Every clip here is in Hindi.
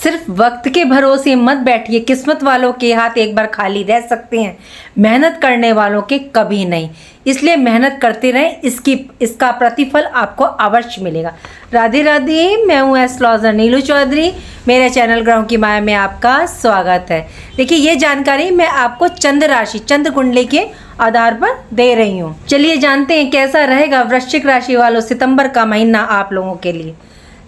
सिर्फ वक्त के भरोसे मत बैठिए, किस्मत वालों के हाथ एक बार खाली रह सकते हैं, मेहनत करने वालों के कभी नहीं। इसलिए मेहनत करते रहें, इसका प्रतिफल आपको अवश्य मिलेगा। राधे राधे, मैं हूँ एस्ट्रोलॉजर नीलू चौधरी। मेरे चैनल ग्रहों की माया में आपका स्वागत है। देखिए, ये जानकारी मैं आपको चंद्र राशि, चंद्र कुंडली के आधार पर दे रही हूँ। चलिए जानते हैं कैसा रहेगा वृश्चिक राशि वालों सितंबर का महीना आप लोगों के लिए।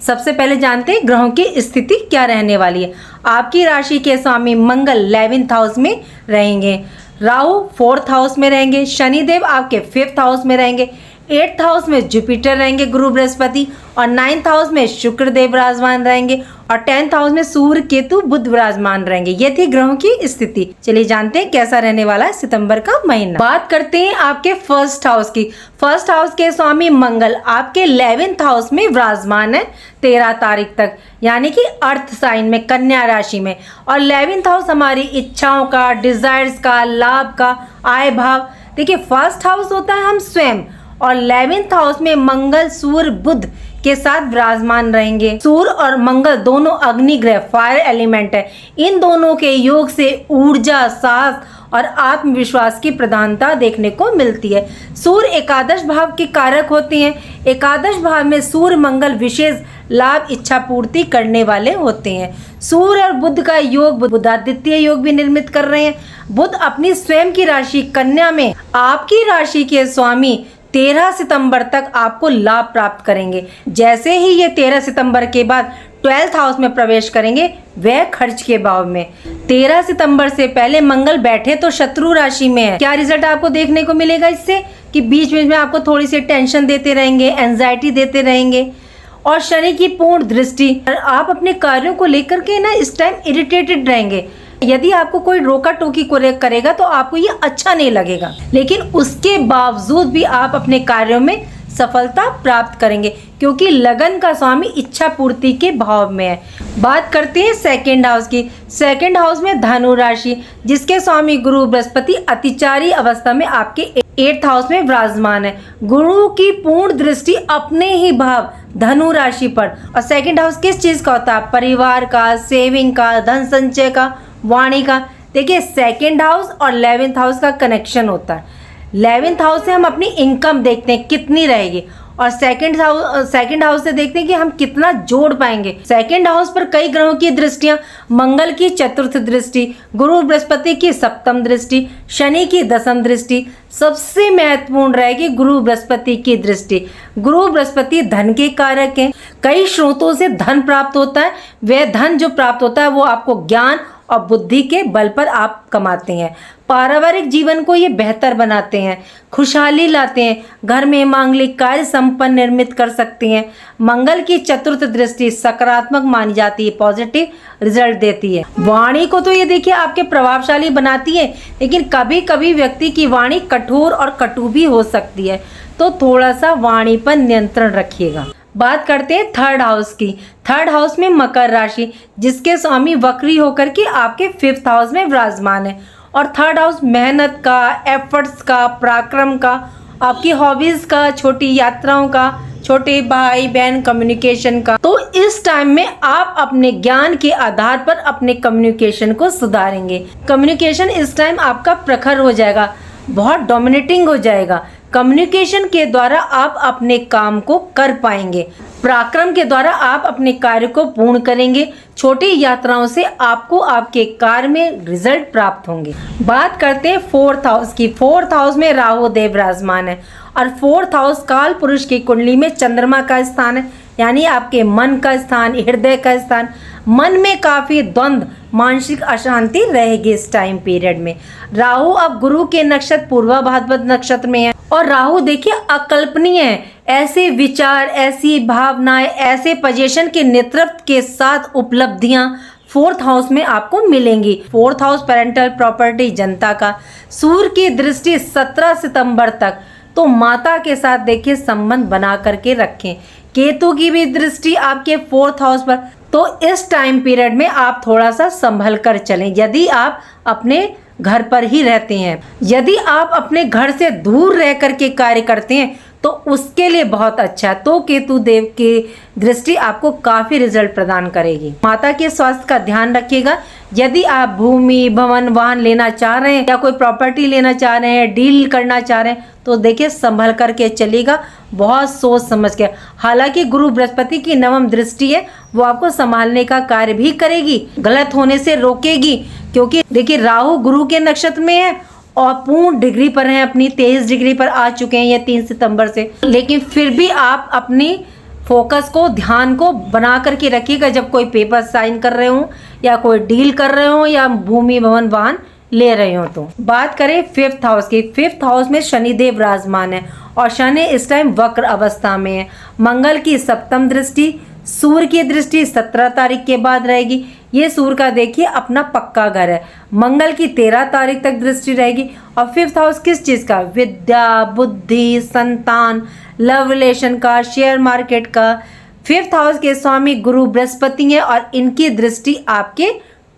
सबसे पहले जानते हैं ग्रहों की स्थिति क्या रहने वाली है। आपकी राशि के स्वामी मंगल 11th हाउस में रहेंगे, राहु 4th हाउस में रहेंगे, शनिदेव आपके 5th हाउस में रहेंगे, 8th हाउस में जुपिटर रहेंगे गुरु बृहस्पति, और 9th हाउस में शुक्रदेव विराजमान रहेंगे, और 10th हाउस में सूर्य केतु बुध विराजमान रहेंगे। ये थी ग्रहों की स्थिति। चलिए जानते हैं कैसा रहने वाला है सितंबर का महीना। बात करते हैं आपके फर्स्ट हाउस की। फर्स्ट हाउस के स्वामी मंगल आपके 11th हाउस में विराजमान है 13 तारीख तक, यानी कि अर्थ साइन में, कन्या राशि में। और 11th हाउस हमारी इच्छाओं का, डिजायर्स का, लाभ का, आय भाव। देखिए, फर्स्ट हाउस होता है हम स्वयं, और 11th हाउस में मंगल सूर्य बुध के साथ विराजमान रहेंगे। सूर्य और मंगल दोनों अग्नि ग्रह, फायर एलिमेंट है। इन दोनों के योग से ऊर्जा, साहस और आत्मविश्वास की प्रधानता देखने को मिलती है। सूर्य एकादश भाव के कारक होते हैं। एकादश भाव में सूर्य मंगल विशेष लाभ इच्छा पूर्ति करने वाले होते हैं। सूर्य और बुध का योग, बुधादित्य योग भी निर्मित कर रहे हैं। बुध अपनी स्वयं की राशि कन्या में आपकी राशि के स्वामी 13 सितंबर तक आपको लाभ प्राप्त करेंगे। जैसे ही ये 13 सितंबर के बाद 12th हाउस में प्रवेश करेंगे, वह खर्च के भाव में। 13 सितंबर से पहले मंगल बैठे तो शत्रु राशि में है। क्या रिजल्ट आपको देखने को मिलेगा इससे? कि बीच बीच में आपको थोड़ी सी टेंशन देते रहेंगे, एंजाइटी देते रहेंगे, और शनि की पूर्ण दृष्टि। आप अपने कार्यों को लेकर के ना इस टाइम इरिटेटेड रहेंगे। यदि आपको कोई रोका टोकी करेगा तो आपको ये अच्छा नहीं लगेगा, लेकिन उसके बावजूद भी आप अपने कार्यों में सफलता प्राप्त करेंगे, क्योंकि लगन का स्वामी इच्छा पूर्ति के भाव में है। बात करते हैं सेकंड हाउस की। सेकंड हाउस में धनु राशि, जिसके स्वामी गुरु बृहस्पति अतिचारी अवस्था में आपके 8th हाउस में विराजमान है। गुरु की पूर्ण दृष्टि अपने ही भाव धनु राशि पर। और सेकंड हाउस किस चीज का होता है? परिवार का, सेविंग का, धन संचय का, वाणी का। देखिए, सेकंड हाउस और 11th हाउस का कनेक्शन होता है। 11th हाउस से हम अपनी इनकम देखते हैं कितनी रहेगी, और सेकंड हाउस से देखते हैं कि हम कितना जोड़ पाएंगे। सेकंड हाउस पर कई ग्रहों की दृष्टियां, मंगल की 4th दृष्टि, गुरु बृहस्पति की 7th दृष्टि, शनि की 10th दृष्टि, सबसे महत्वपूर्ण रहेगी गुरु बृहस्पति की दृष्टि। गुरु बृहस्पति धन के कारक हैं। कई स्रोतों से धन प्राप्त होता है। वह धन जो प्राप्त होता है वो आपको ज्ञान और बुद्धि के बल पर आप कमाते हैं। पारिवारिक जीवन को ये बेहतर बनाते हैं, खुशहाली लाते हैं, घर में मांगलिक कार्य संपन्न निर्मित कर सकते हैं। मंगल की 4th दृष्टि सकारात्मक मानी जाती है, पॉजिटिव रिजल्ट देती है। वाणी को तो ये देखिए आपके प्रभावशाली बनाती है, लेकिन कभी कभी व्यक्ति की वाणी कठोर और कटु भी हो सकती है, तो थोड़ा सा वाणी पर नियंत्रण रखिएगा। बात करते हैं थर्ड हाउस की। थर्ड हाउस में मकर राशि, जिसके स्वामी वक्री होकर के आपके 5th हाउस में विराजमान है। और थर्ड हाउस मेहनत का, एफर्ट्स का, पराक्रम का, आपकी हॉबीज का, छोटी यात्राओं का, छोटे भाई बहन कम्युनिकेशन का। तो इस टाइम में आप अपने ज्ञान के आधार पर अपने कम्युनिकेशन को सुधारेंगे। कम्युनिकेशन इस टाइम आपका प्रखर हो जाएगा, बहुत डोमिनेटिंग हो जाएगा। कम्युनिकेशन के द्वारा आप अपने काम को कर पाएंगे। पराक्रम के द्वारा आप अपने कार्य को पूर्ण करेंगे। छोटी यात्राओं से आपको आपके कार्य में रिजल्ट प्राप्त होंगे। बात करते हैं 4th हाउस की। 4th हाउस में राहु देव विराजमान है, और 4th हाउस काल पुरुष की कुंडली में चंद्रमा का स्थान है, यानी आपके मन का स्थान, हृदय का स्थान। मन में काफी द्वंद्व, मानसिक अशांति रहेगी इस टाइम पीरियड में। राहु अब गुरु के नक्षत्र पूर्वा भाद्रपद नक्षत्र में है, और राहु देखिए अकल्पनीय है। ऐसे विचार, ऐसी भावनाएं, ऐसे पोजीशन के नेतृत्व के साथ उपलब्धियां 4th हाउस में आपको मिलेंगी। 4th हाउस पेरेंटल प्रॉपर्टी, जनता का। सूर्य की दृष्टि 17 सितंबर तक, तो माता के साथ देखिए संबंध बना करके रखें। केतु की भी दृष्टि आपके 4th हाउस पर, तो इस टाइम पीरियड में आप थोड़ा सा संभल कर चलें। यदि आप अपने घर पर ही रहते हैं, यदि आप अपने घर से दूर रह करके कार्य करते हैं, तो उसके लिए बहुत अच्छा है। तो केतु देव की दृष्टि आपको काफी रिजल्ट प्रदान करेगी। माता के स्वास्थ्य का ध्यान रखिएगा। यदि आप भूमि, भवन, वाहन लेना चाह रहे हैं या कोई प्रॉपर्टी लेना चाह रहे हैं, डील करना चाह रहे हैं, तो देखिए संभल करके चलेगा, बहुत सोच समझ के। हालांकि गुरु बृहस्पति की नवम दृष्टि है, वो आपको संभालने का कार्य भी करेगी, गलत होने से रोकेगी, क्योंकि देखिए राहु गुरु के नक्षत्र में है और पूर्ण डिग्री पर हैं, अपनी 23 डिग्री पर आ चुके हैं ये 3 सितंबर से। लेकिन फिर भी आप अपनी फोकस को, ध्यान को बना करके रखिएगा जब कोई पेपर साइन कर रहे हो या कोई डील कर रहे हो या भूमि, भवन, वाहन ले रहे हो। तो बात करें 5th हाउस की। 5th हाउस में शनिदेव विराजमान है और शनि इस टाइम वक्र अवस्था में है। मंगल की 7th दृष्टि, सूर्य की दृष्टि 17 तारीख के बाद रहेगी। ये सूर्य का देखिए अपना पक्का घर है। मंगल की 13 तारीख तक दृष्टि रहेगी। और 5th हाउस किस चीज का? विद्या, बुद्धि, संतान, लव रिलेशन का, शेयर मार्केट का। 5th हाउस के स्वामी गुरु बृहस्पति हैं और इनकी दृष्टि आपके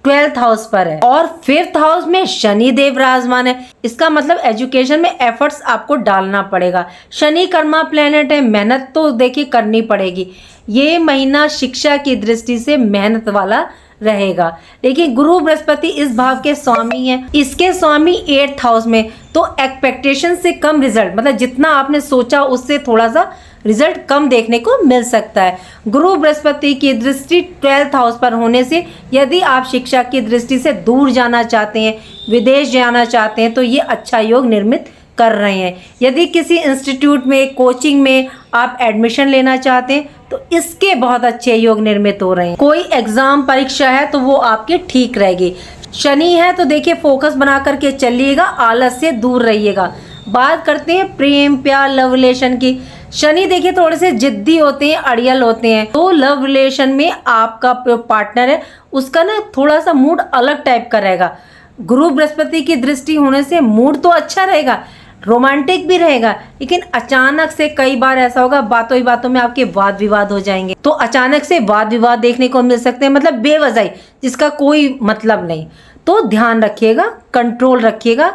12th हाउस पर है। और 5th हाउस में शनि देव विराजमान है। इसका मतलब एजुकेशन में एफर्ट्स आपको डालना पड़ेगा। शनि कर्मा प्लेनेट है, मेहनत तो देखिए करनी पड़ेगी। ये महीना शिक्षा की दृष्टि से मेहनत वाला रहेगा। लेकिन गुरु बृहस्पति इस भाव के स्वामी हैं, इसके स्वामी 8th हाउस में, तो एक्सपेक्टेशन से कम रिजल्ट, मतलब जितना आपने सोचा उससे थोड़ा सा रिजल्ट कम देखने को मिल सकता है। गुरु बृहस्पति की दृष्टि 12th हाउस पर होने से यदि आप शिक्षा की दृष्टि से दूर जाना चाहते हैं, विदेश जाना चाहते हैं, तो ये अच्छा योग निर्मित कर रहे हैं। यदि किसी इंस्टीट्यूट में, कोचिंग में आप एडमिशन लेना चाहते हैं, तो इसके बहुत अच्छे योग निर्मित हो रहे हैं। कोई एग्जाम परीक्षा है तो वो आपकी ठीक रहेगी। शनि है तो देखिए फोकस बना करके चलिएगा, आलस से दूर रहिएगा। बात करते हैं प्रेम, प्यार, लव रिलेशन की। शनि देखिए थोड़े से जिद्दी होते हैं, अड़ियल होते हैं, तो लव रिलेशन में आपका पार्टनर है उसका ना थोड़ा सा मूड अलग टाइप का रहेगा। गुरु बृहस्पति की दृष्टि होने से मूड तो अच्छा रहेगा, रोमांटिक भी रहेगा, लेकिन अचानक से कई बार ऐसा होगा बातों ही बातों में आपके वाद विवाद हो जाएंगे। तो अचानक से वाद विवाद देखने को मिल सकते हैं, मतलब बेवजह जिसका कोई मतलब नहीं। तो ध्यान रखिएगा, कंट्रोल रखिएगा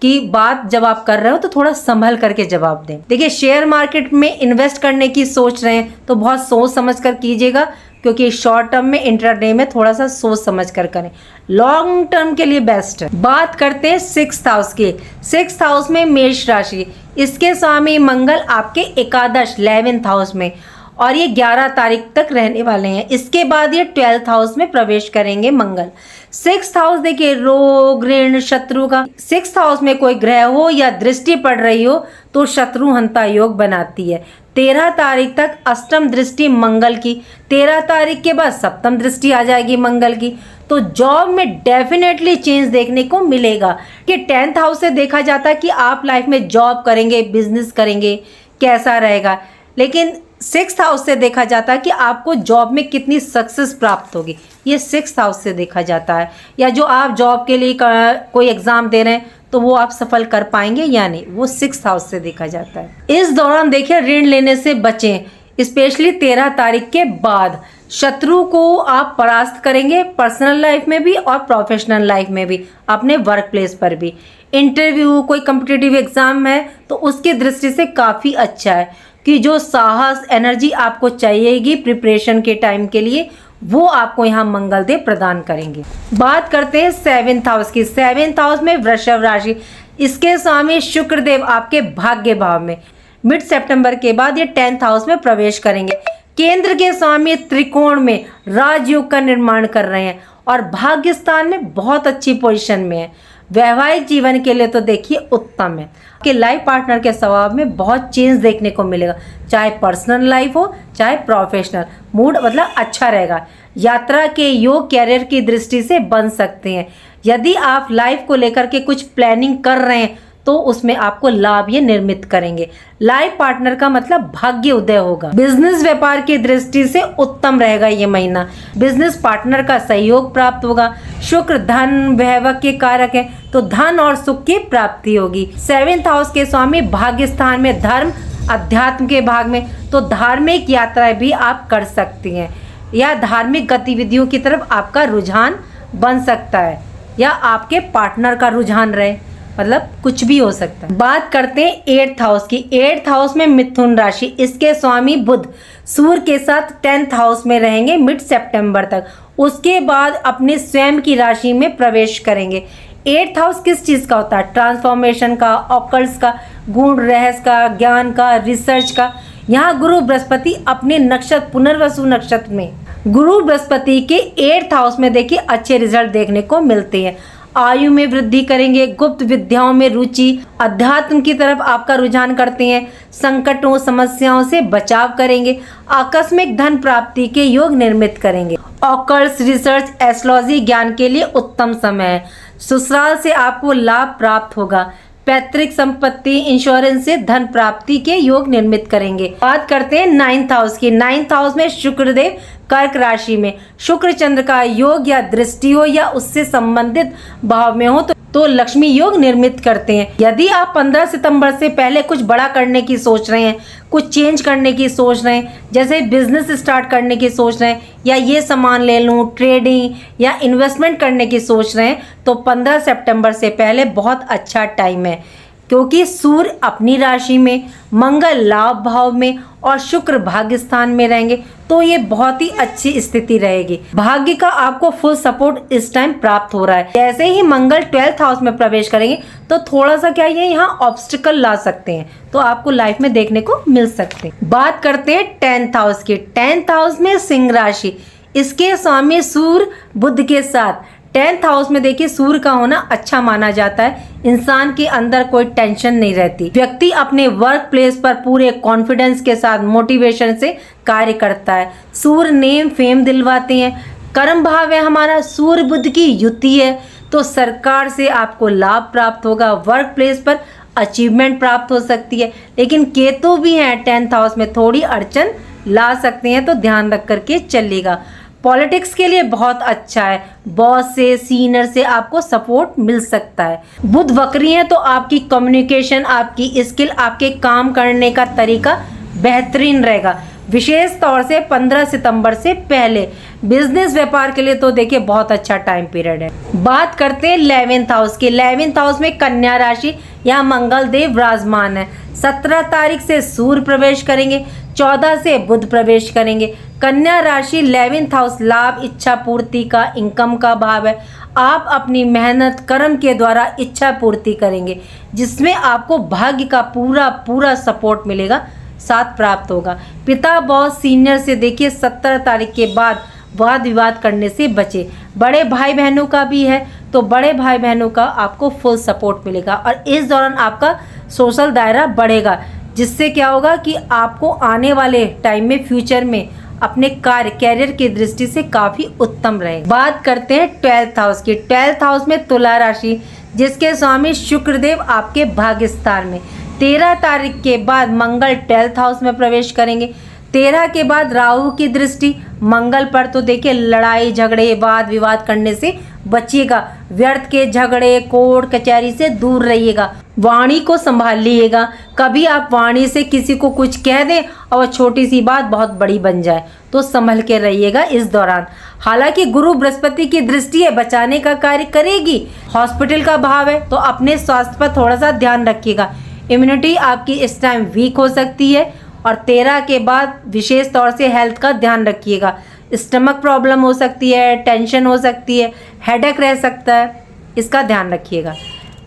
कि बात जब आप कर रहे हो तो थोड़ा संभल करके जवाब दें। देखिए शेयर मार्केट में इन्वेस्ट करने की सोच रहे हैं तो बहुत सोच समझ कर कीजिएगा, क्योंकि शॉर्ट टर्म में, इंट्राडे में थोड़ा सा सोच समझ कर करें, लॉन्ग टर्म के लिए बेस्ट है। बात करते हैं 6th हाउस की। 6th हाउस में मेष राशि, इसके स्वामी मंगल आपके एकादश 11th हाउस में, और ये 11 तारीख तक रहने वाले हैं। इसके बाद ये 12th हाउस में प्रवेश करेंगे मंगल। 6th हाउस देखिए रोग, ऋण, शत्रु का। 6th हाउस में कोई ग्रह हो या दृष्टि पड़ रही हो तो शत्रु हंता योग बनाती है। 13 तारीख तक अष्टम दृष्टि मंगल की, 13 तारीख के बाद सप्तम दृष्टि आ जाएगी मंगल की। तो जॉब में डेफिनेटली चेंज देखने को मिलेगा। कि 10th हाउस से देखा जाता है कि आप लाइफ में जॉब करेंगे, बिजनेस करेंगे, कैसा रहेगा। लेकिन 6th हाउस से देखा जाता है कि आपको जॉब में कितनी सक्सेस प्राप्त होगी, ये 6th हाउस से देखा जाता है। या जो आप जॉब के लिए कोई एग्जाम दे रहे हैं तो वो आप सफल कर पाएंगे या नहीं, वो 6th हाउस से देखा जाता है। इस दौरान देखिए ऋण लेने से बचें, स्पेशली 13 तारीख के बाद। शत्रु को आप परास्त करेंगे, पर्सनल लाइफ में भी और प्रोफेशनल लाइफ में भी, अपने वर्क प्लेस पर भी। इंटरव्यू, कोई कॉम्पिटिटिव एग्जाम है तो उसकी दृष्टि से काफ़ी अच्छा है कि जो साहस, एनर्जी आपको चाहिएगी प्रिपरेशन के टाइम के लिए, वो आपको यहाँ मंगल देव प्रदान करेंगे। बात करते हैं 7th हाउस की। 7th हाउस में वृषभ राशि, इसके स्वामी शुक्र देव आपके भाग्य भाव में। मिड सितंबर के बाद ये 10th हाउस में प्रवेश करेंगे। केंद्र के स्वामी त्रिकोण में राजयोग का निर्माण कर रहे हैं और भाग्य स्थान में बहुत अच्छी पोजीशन में है। वैवाहिक जीवन के लिए तो देखिए उत्तम है कि लाइफ पार्टनर के स्वभाव में बहुत चेंज देखने को मिलेगा, चाहे पर्सनल लाइफ हो चाहे प्रोफेशनल। मूड मतलब अच्छा रहेगा। यात्रा के योग कैरियर की दृष्टि से बन सकते हैं। यदि आप लाइफ को लेकर के कुछ प्लानिंग कर रहे हैं तो उसमें आपको लाभ ये निर्मित करेंगे। लाइफ पार्टनर का मतलब भाग्य उदय होगा। बिजनेस व्यापार की दृष्टि से उत्तम रहेगा ये महीना। बिजनेस पार्टनर का सहयोग प्राप्त होगा। शुक्र धन वैभव के कारक है तो धन और सुख की प्राप्ति होगी। 7th हाउस के स्वामी भाग्य स्थान में, धर्म अध्यात्म के भाग में, तो धार्मिक यात्राएं भी आप कर सकती हैं या धार्मिक गतिविधियों की तरफ आपका रुझान बन सकता है या आपके पार्टनर का रुझान रहे। मतलब कुछ भी हो सकता है। बात करते हैं 8th हाउस की। 8th हाउस में मिथुन राशि, इसके स्वामी बुध सूर्य के साथ 10th हाउस में रहेंगे मिड सितंबर तक। उसके बाद अपने स्वयं की राशि में प्रवेश करेंगे। 8th हाउस किस चीज का होता है? ट्रांसफॉर्मेशन का, ऑकल्ट्स का, गूढ़ रहस्य का, ज्ञान का, रिसर्च का। यहाँ गुरु बृहस्पति अपने नक्षत्र पुनर्वसु नक्षत्र में, गुरु बृहस्पति के 8th हाउस में देखिए अच्छे रिजल्ट देखने को मिलते हैं। आयु में वृद्धि करेंगे, गुप्त विद्याओं में रुचि, अध्यात्म की तरफ आपका रुझान करते हैं, संकटों समस्याओं से बचाव करेंगे, आकस्मिक धन प्राप्ति के योग निर्मित करेंगे। ऑकल्ट्स, रिसर्च, एस्ट्रोलॉजी ज्ञान के लिए उत्तम समय है। ससुराल से आपको लाभ प्राप्त होगा। पैतृक संपत्ति, इंश्योरेंस से धन प्राप्ति के योग निर्मित करेंगे। बात करते हैं 9th हाउस की। 9th हाउस में शुक्रदेव कर्क राशि में, शुक्र चंद्र का योग या दृष्टि हो या उससे संबंधित भाव में हो तो लक्ष्मी योग निर्मित करते हैं। यदि आप 15 सितंबर से पहले कुछ बड़ा करने की सोच रहे हैं, कुछ चेंज करने की सोच रहे हैं, जैसे बिजनेस स्टार्ट करने की सोच रहे हैं, या ये सामान ले लूं, ट्रेडिंग या इन्वेस्टमेंट करने की सोच रहे हैं, तो 15 सितंबर से पहले बहुत अच्छा टाइम है, क्योंकि सूर्य अपनी राशि में, मंगल लाभ भाव में और शुक्र भाग्य स्थान में रहेंगे, तो ये बहुत ही अच्छी स्थिति रहेगी। भाग्य का आपको फुल सपोर्ट इस टाइम प्राप्त हो रहा है। जैसे ही मंगल 12th हाउस में प्रवेश करेंगे तो थोड़ा सा क्या ये यहाँ ऑब्स्टिकल ला सकते हैं, तो आपको लाइफ में देखने को मिल सकते हैं। बात करते हैं 10th हाउस की। 10th हाउस में सिंह राशि, इसके स्वामी सूर्य बुध के साथ 10th हाउस में देखिए सूर्य का होना अच्छा माना जाता है। इंसान के अंदर कोई टेंशन नहीं रहती। व्यक्ति अपने वर्क प्लेस पर पूरे कॉन्फिडेंस के साथ मोटिवेशन से कार्य करता है। सूर्य नेम फेम दिलवाते हैं। कर्म भाव है हमारा, सूर्य बुध की युति है, तो सरकार से आपको लाभ प्राप्त होगा। वर्क प्लेस पर अचीवमेंट प्राप्त हो सकती है। लेकिन केतु भी है 10th हाउस में, थोड़ी अड़चन ला सकते हैं, तो ध्यान रख करके चलेगा। पॉलिटिक्स के लिए बहुत अच्छा है। बॉस से, सीनियर से आपको सपोर्ट मिल सकता है। बुध वक्री है तो आपकी कम्युनिकेशन, आपकी स्किल, आपके काम करने का तरीका बेहतरीन रहेगा। विशेष तौर से 15 सितंबर से पहले बिजनेस व्यापार के लिए तो देखिए बहुत अच्छा टाइम पीरियड है। बात करते हैं 11th हाउस की। 11th हाउस में कन्या राशि, यहाँ मंगल देव विराजमान है। 17 तारीख से सूर्य प्रवेश करेंगे, 14 से बुध प्रवेश करेंगे। कन्या राशि 11th हाउस लाभ, इच्छा पूर्ति का, इनकम का भाव है। आप अपनी मेहनत कर्म के द्वारा इच्छा पूर्ति करेंगे, जिसमें आपको भाग्य का पूरा सपोर्ट मिलेगा, साथ प्राप्त होगा। पिता बॉस सीनियर से देखिए 17 तारीख के बाद वाद विवाद करने से बचे। बड़े भाई बहनों का भी है तो बड़े भाई बहनों का आपको फुल सपोर्ट मिलेगा, और इस दौरान आपका सोशल दायरा बढ़ेगा, जिससे क्या होगा कि आपको आने वाले टाइम में, फ्यूचर में अपने कैरियर की दृष्टि से काफ़ी उत्तम रहेगा। बात करते हैं 12th हाउस की। 12th हाउस में तुला राशि, जिसके स्वामी शुक्रदेव आपके भाग्य स्थान में। 13 तारीख के बाद मंगल 12th हाउस में प्रवेश करेंगे। 13 के बाद राहु की दृष्टि मंगल पर, तो देखिए लड़ाई झगड़े वाद विवाद करने से बचिएगा। व्यर्थ के झगड़े कोर्ट कचहरी से दूर रहिएगा। वाणी को संभालिएगा। कभी आप वाणी से किसी को कुछ कह दें और छोटी सी बात बहुत बड़ी बन जाए, तो संभल के रहिएगा इस दौरान। हालांकि गुरु बृहस्पति की दृष्टि है, बचाने का कार्य करेगी। हॉस्पिटल का भाव है, तो अपने स्वास्थ्य पर थोड़ा सा ध्यान रखिएगा। इम्यूनिटी आपकी इस टाइम वीक हो सकती है, और 13 के बाद विशेष तौर से हेल्थ का ध्यान रखिएगा। स्टमक प्रॉब्लम हो सकती है, टेंशन हो सकती है, हेडेक रह सकता है, इसका ध्यान रखिएगा।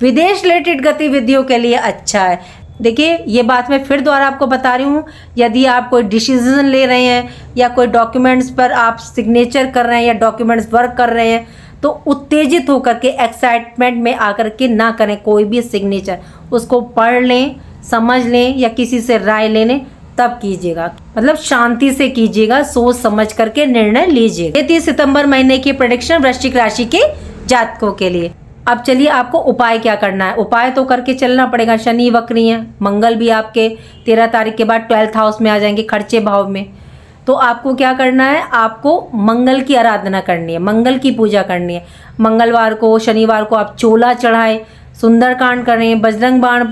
विदेश रिलेटेड गतिविधियों के लिए अच्छा है। देखिए ये बात मैं फिर दोबारा आपको बता रही हूँ, यदि आप कोई डिसीजन ले रहे हैं या कोई डॉक्यूमेंट्स पर आप सिग्नेचर कर रहे हैं या डॉक्यूमेंट्स वर्क कर रहे हैं, तो उत्तेजित होकर के एक्साइटमेंट में आकर के ना करें कोई भी सिग्नेचर। उसको पढ़ लें, समझ लें, या किसी से राय ले लें, तब कीजिएगा। मतलब शांति से कीजिएगा, सोच समझ करके निर्णय लीजिए। 30 सितंबर महीने की प्रेडिक्शन वृश्चिक राशि के जातकों के लिए। अब चलिए आपको उपाय क्या करना है। उपाय तो करके चलना पड़ेगा। शनि वक्री है, मंगल भी आपके 13 तारीख के बाद 12th हाउस में आ जाएंगे, खर्चे भाव में। तो आपको क्या करना है, आपको मंगल की आराधना करनी है, मंगल की पूजा करनी है। मंगलवार को, शनिवार को आप चोला चढ़ाएं, सुंदरकांड करें, बजरंग बाण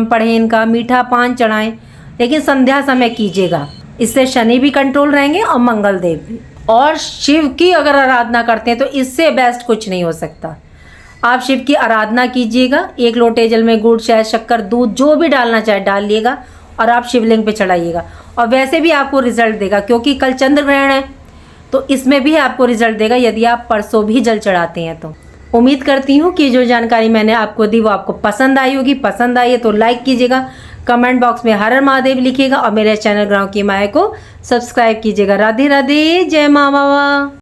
पढ़ें, इनका मीठा पान चढ़ाएं, लेकिन संध्या समय कीजिएगा। इससे शनि भी कंट्रोल रहेंगे और मंगल देव भी। और शिव की अगर आराधना करते हैं तो इससे बेस्ट कुछ नहीं हो सकता। आप शिव की आराधना कीजिएगा। 1 लोटे जल में गुड़, शहद, शक्कर, दूध जो भी डालना चाहे डाल लिएगा और आप शिवलिंग पे चढ़ाइएगा। और वैसे भी आपको रिजल्ट देगा, क्योंकि कल चंद्र ग्रहण है तो इसमें भी आपको रिजल्ट देगा यदि आप परसों भी जल चढ़ाते हैं तो। उम्मीद करती हूँ कि जो जानकारी मैंने आपको दी वो आपको पसंद आई होगी। पसंद आई है तो लाइक कीजिएगा, कमेंट बॉक्स में हर हर महादेव लिखिएगा और मेरे चैनल गाँव की माया को सब्सक्राइब कीजिएगा। राधे राधे, जय माँ बाबा।